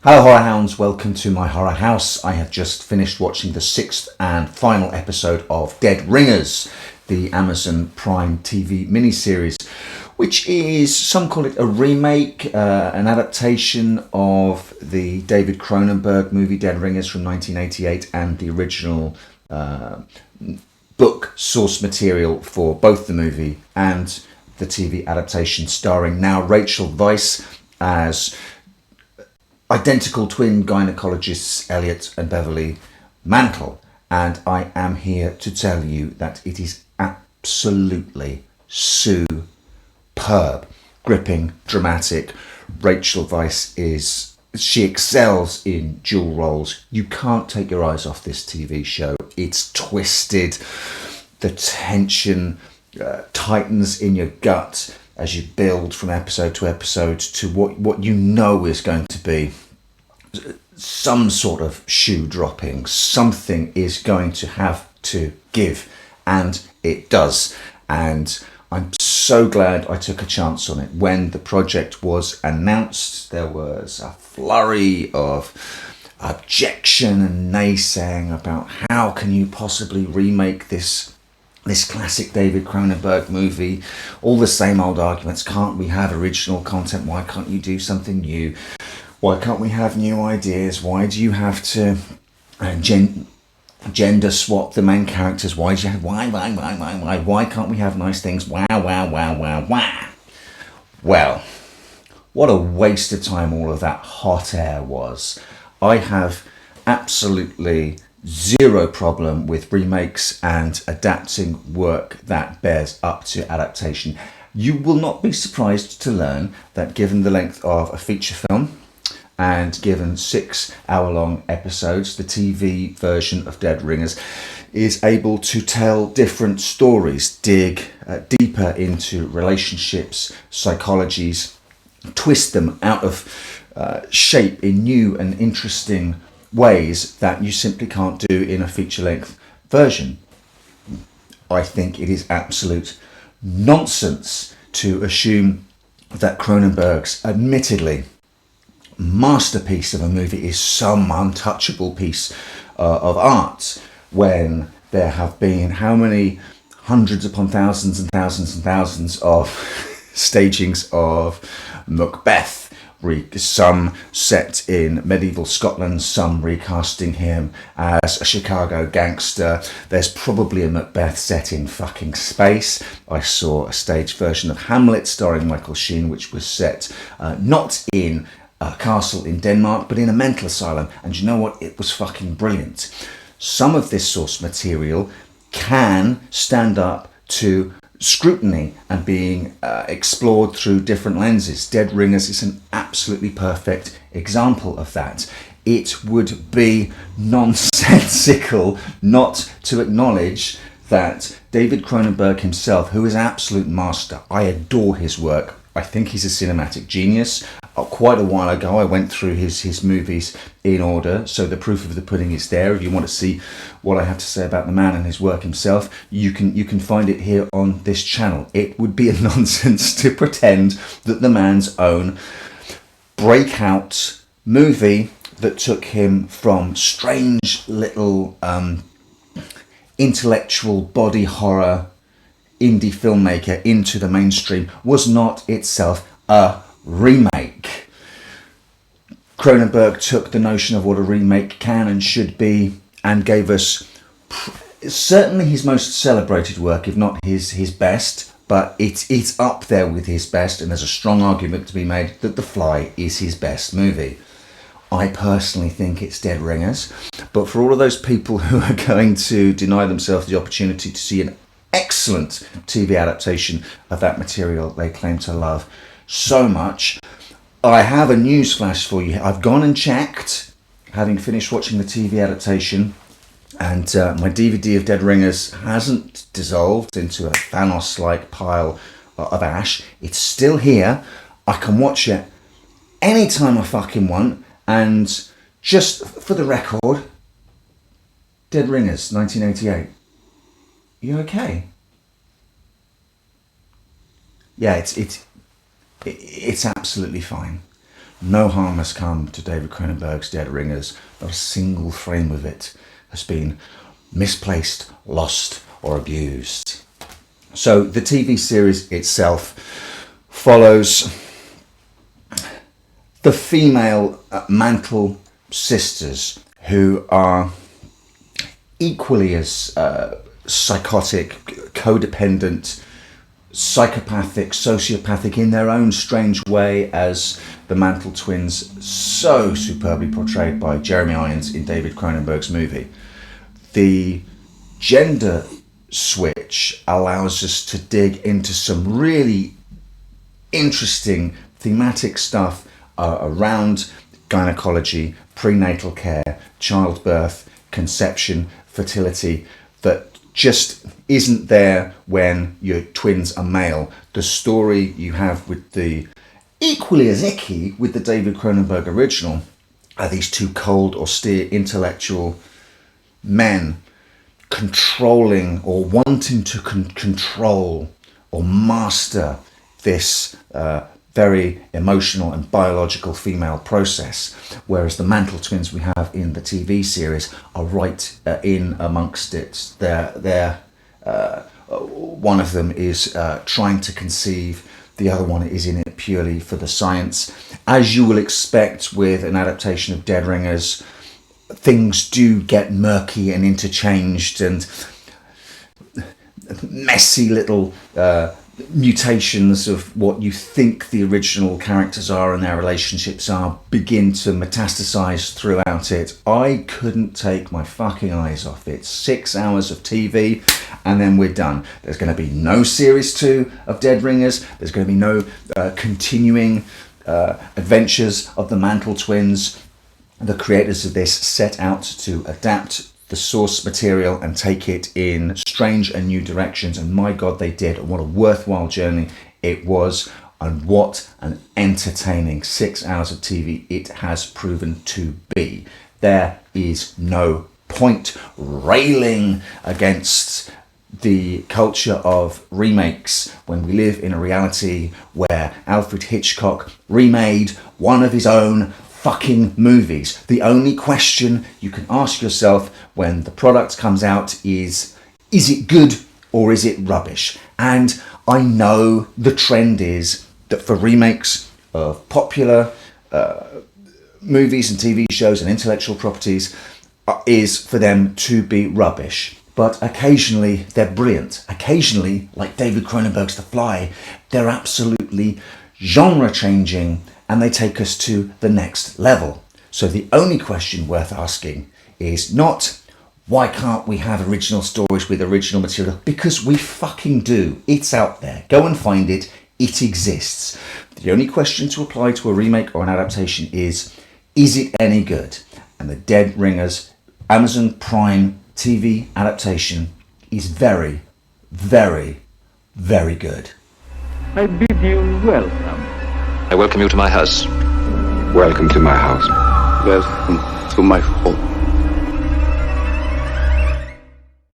Hello Horror Hounds, welcome to my horror house. I have just finished watching the 6th and final episode of Dead Ringers, the Amazon Prime TV miniseries, which is, some call it a remake, an adaptation of the David Cronenberg movie Dead Ringers from 1988 and the original book source material for both the movie and the TV adaptation, starring now Rachel Weisz as identical twin gynecologists Elliot and Beverly Mantle, and I am here to tell you that it is absolutely superb, gripping, dramatic. Rachel Weisz she excels in dual roles. You can't take your eyes off this TV show. It's twisted, the tension tightens in your gut as you build from episode to episode to what you know is going to be some sort of shoe dropping. Something is going to have to give, and it does. And I'm so glad I took a chance on it. When the project was announced, there was a flurry of objection and naysaying about how can you possibly remake this classic David Cronenberg movie. All the same old arguments. Can't we have original content? Why can't you do something new? Why can't we have new ideas? Why do you have to gender swap the main characters? Why can't we have nice things? Wow. Well, what a waste of time all of that hot air was. I have absolutely zero problem with remakes and adapting work that bears up to adaptation. You will not be surprised to learn that given the length of a feature film and given 6-hour-long episodes, the TV version of Dead Ringers is able to tell different stories, dig deeper into relationships, psychologies, twist them out of shape in new and interesting ways that you simply can't do in a feature-length version. I think it is absolute nonsense to assume that Cronenberg's admittedly masterpiece of a movie is some untouchable piece of art when there have been how many hundreds upon thousands and thousands and thousands of stagings of Macbeth, some set in medieval Scotland, some recasting him as a Chicago gangster. There's probably a Macbeth set in fucking space. I saw a staged version of Hamlet starring Michael Sheen, which was set not in a castle in Denmark, but in a mental asylum. And you know what? It was fucking brilliant. Some of this source material can stand up to scrutiny and being explored through different lenses. Dead Ringers is an absolutely perfect example of that. It would be nonsensical not to acknowledge that David Cronenberg himself, who is an absolute master, I adore his work. I think he's a cinematic genius. Quite a while ago, I went through his movies in order, so the proof of the pudding is there. If you want to see what I have to say about the man and his work himself, you can find it here on this channel. It would be a nonsense to pretend that the man's own breakout movie that took him from strange little intellectual body horror indie filmmaker into the mainstream was not itself a remake. Cronenberg took the notion of what a remake can and should be and gave us certainly his most celebrated work, if not his best, but it's up there with his best, and there's a strong argument to be made that The Fly is his best movie. I personally think it's Dead Ringers, but for all of those people who are going to deny themselves the opportunity to see an excellent TV adaptation of that material they claim to love so much, I have a news flash for you. I've gone and checked, having finished watching the TV adaptation, and my DVD of Dead Ringers hasn't dissolved into a Thanos-like pile of ash. It's still here. I can watch it anytime I fucking want. And just for the record, Dead Ringers, 1988. You okay? Yeah, it's absolutely fine. no harm has come to David Cronenberg's Dead Ringers. Not a single frame of it has been misplaced, lost, or abused. So the TV series itself follows the female Mantle sisters, who are equally as psychotic, codependent, psychopathic, sociopathic in their own strange way as the Mantle twins, so superbly portrayed by Jeremy Irons in David Cronenberg's movie. The gender switch allows us to dig into some really interesting thematic stuff around gynecology, prenatal care, childbirth, conception, fertility, that just isn't there when your twins are male. The story you have with the equally as icky with the David Cronenberg original are these two cold, austere, intellectual men controlling or wanting to control or master this very emotional and biological female process, whereas the Mantle twins we have in the TV series are right in amongst it. They're one of them is trying to conceive, the other one is in it purely for the science. As you will expect with an adaptation of Dead Ringers, things do get murky and interchanged, and messy little mutations of what you think the original characters are and their relationships are begin to metastasize throughout it. I couldn't take my fucking eyes off it. 6 hours of TV and then we're done. There's going to be no series 2 of Dead Ringers. There's going to be no continuing adventures of the Mantle twins. The creators of this set out to adapt the source material and take it in strange and new directions, and my god they did. What a worthwhile journey it was, and what an entertaining 6 hours of TV it has proven to be. There is no point railing against the culture of remakes when we live in a reality where Alfred Hitchcock remade one of his own fucking movies. The only question you can ask yourself when the product comes out is it good or is it rubbish? And I know the trend is that for remakes of popular movies and TV shows and intellectual properties is for them to be rubbish. But occasionally they're brilliant. Occasionally, like David Cronenberg's The Fly, they're absolutely genre changing and they take us to the next level. So the only question worth asking is not, why can't we have original stories with original material? Because we fucking do. It's out there. Go and find it. It exists. The only question to apply to a remake or an adaptation is it any good? And the Dead Ringers Amazon Prime TV adaptation is very, very, very good. I bid you welcome. I welcome you to my house. Welcome to my house. Welcome to my home.